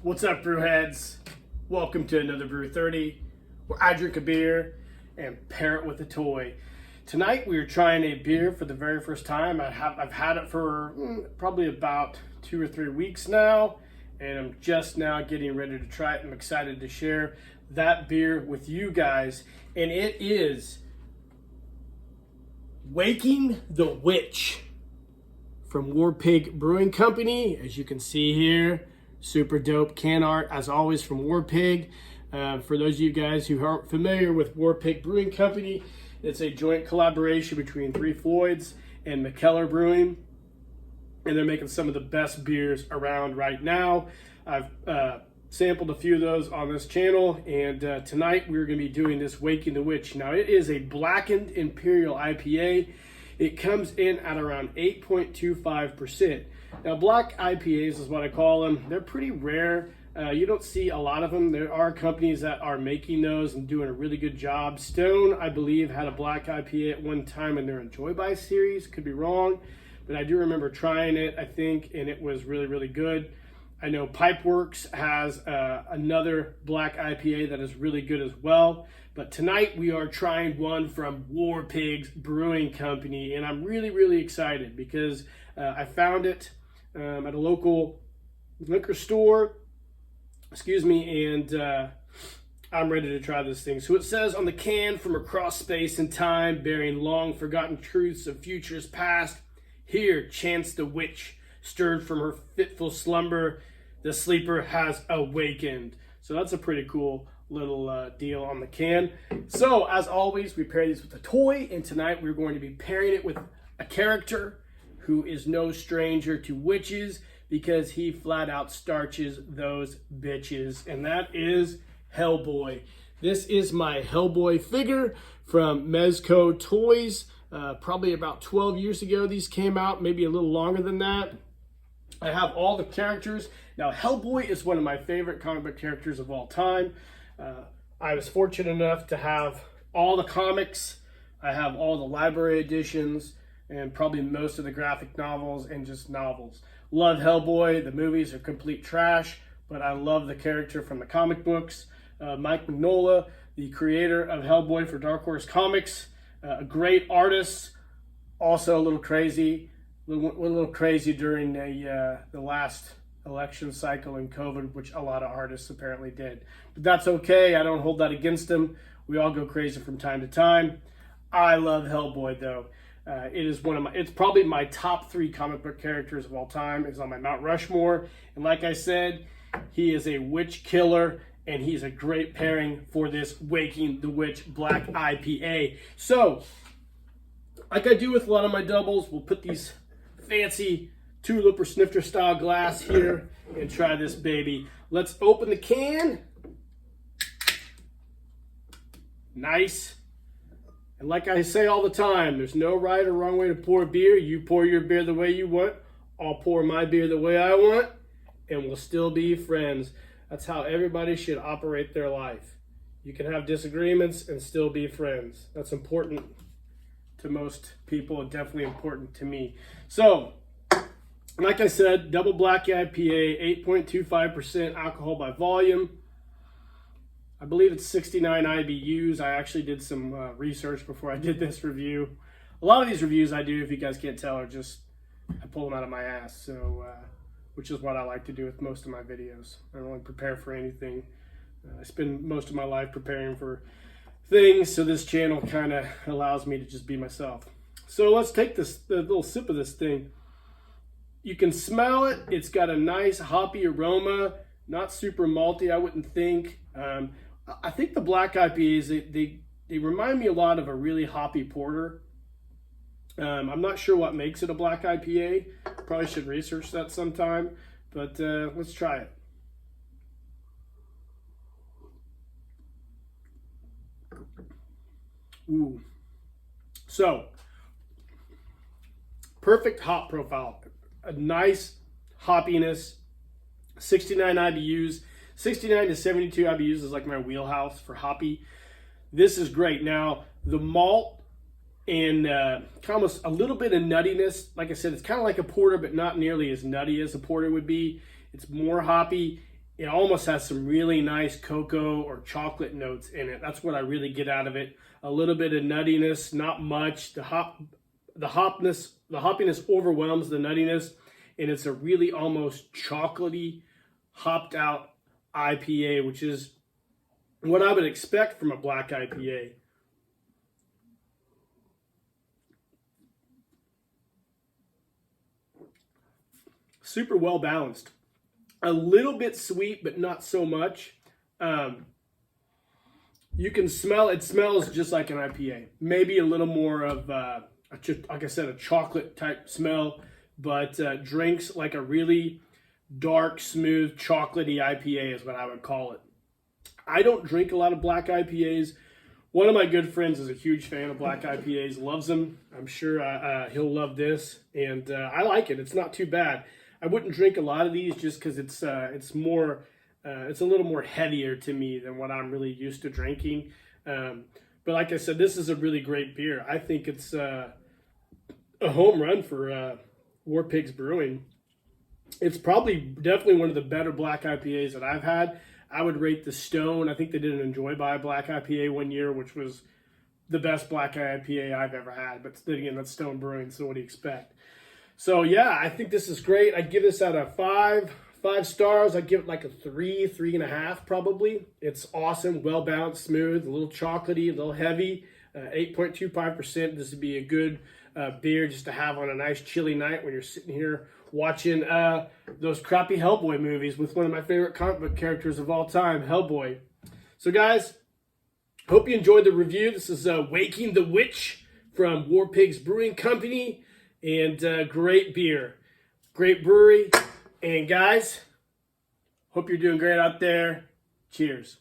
What's up, brewheads? Welcome to another Brewthirty, where I drink a beer and pair it with a toy. Tonight we are trying a beer for the very first time. I've had it for probably about 2 or 3 weeks now, and I'm just now getting ready to try it. I'm excited to share that beer with you guys, and it is Waking the Witch from Warpig'S Brewing Company. As you can see here, super dope can art as always from Warpig. For those of you guys who aren't familiar with Warpig'S Brewing Company, it's a joint collaboration between Three Floyds and McKellar Brewing, and they're making some of the best beers around right now. I've sampled a few of those on this channel, and tonight we're going to be doing this Waking the Witch. Now, it is a blackened imperial IPA. It comes in at around 8.25%. Now, black IPAs is what I call them. They're pretty rare. You don't see a lot of them. There are companies that are making those and doing a really good job. Stone, I believe, had a black IPA at one time in their Enjoy By series. Could be wrong, but I do remember trying it, I think, and it was really, really good. I know Pipeworks has another black IPA that is really good as well. But tonight we are trying one from Warpig'S Brewing Company, and I'm really, really excited because I found it at a local liquor store, and I'm ready to try this thing. So it says on the can, from across space and time, bearing long forgotten truths of futures past, here chanced the witch, stirred from her fitful slumber, the sleeper has awakened. So that's a pretty cool little deal on the can. So as always, we pair these with a toy, and tonight we're going to be pairing it with a character who is no stranger to witches because he flat out starches those bitches, and that is Hellboy. This is my Hellboy figure from Mezco Toys. Probably about 12 years ago these came out, maybe a little longer than that. I have all the characters. Now, Hellboy is one of my favorite comic book characters of all time. I was fortunate enough to have all the comics. I have all the library editions and probably most of the graphic novels and just novels. Love Hellboy. The movies are complete trash, but I love the character from the comic books. Mike Mignola, the creator of Hellboy for Dark Horse Comics, a great artist, also a little crazy. A little crazy during the last election cycle in COVID, which a lot of artists apparently did. But that's okay. I don't hold that against them. We all go crazy from time to time. I love Hellboy, though. It's probably my top 3 comic book characters of all time. It's on my Mount Rushmore. And like I said, he is a witch killer, and he's a great pairing for this Waking the Witch Black IPA. So, like I do with a lot of my doubles, we'll put these fancy tulip or snifter style glass here and try this baby. Let's open the can. Nice. And like I say all the time, there's no right or wrong way to pour beer. You pour your beer the way you want. I'll pour my beer the way I want, and we'll still be friends. That's how everybody should operate their life. You can have disagreements and still be friends. That's important to most people, and definitely important to me. So, like I said, double black IPA, 8.25% alcohol by volume. I believe it's 69 IBUs. I actually did some research before I did this review. A lot of these reviews I do, if you guys can't tell, are just, I pull them out of my ass. So, which is what I like to do with most of my videos. I don't really prepare for anything. I spend most of my life preparing for things, so this channel kind of allows me to just be myself. So let's take a little sip of this thing. You can smell it. It's got a nice hoppy aroma, not super malty, I wouldn't think. I think the black IPAs, they remind me a lot of a really hoppy porter. I'm not sure what makes it a black IPA. Probably should research that sometime, but let's try it. Ooh. So, perfect hop profile. A nice hoppiness. 69 IBUs. 69 to 72 IBUs is like my wheelhouse for hoppy. This is great. Now, the malt and almost a little bit of nuttiness. Like I said, it's kind of like a porter, but not nearly as nutty as a porter would be. It's more hoppy, it almost has some really nice cocoa or chocolate notes in it. That's what I really get out of it. A little bit of nuttiness, not much. The hoppiness overwhelms the nuttiness, and it's a really almost chocolatey, hopped out IPA, which is what I would expect from a black IPA. Super well balanced. A little bit sweet, but not so much. You can smell, it smells just like an IPA. Maybe a little more of, like I said, a chocolate type smell, but drinks like a really dark, smooth, chocolatey IPA is what I would call it. I don't drink a lot of black IPAs. One of my good friends is a huge fan of black IPAs, loves them. I'm sure he'll love this, and I like it. It's not too bad. I wouldn't drink a lot of these just because it's a little more heavier to me than what I'm really used to drinking. But like I said, this is a really great beer. I think it's a home run for Warpig'S Brewing. It's definitely one of the better black IPAs that I've had. I would rate the Stone. I think they did an Enjoy By Black IPA one year, which was the best black IPA I've ever had. But again, that's Stone Brewing, so what do you expect? So yeah, I think this is great. I'd give this out of 5 stars. I'd give it like a 3.5 probably. It's awesome, well balanced, smooth, a little chocolatey, a little heavy. 8.25%. This would be a good beer just to have on a nice chilly night when you're sitting here watching those crappy Hellboy movies with one of my favorite comic book characters of all time, Hellboy. So guys, hope you enjoyed the review. This is Waking the Witch from Warpig'S Brewing Company. And great beer, great brewery. And guys, hope you're doing great out there. Cheers.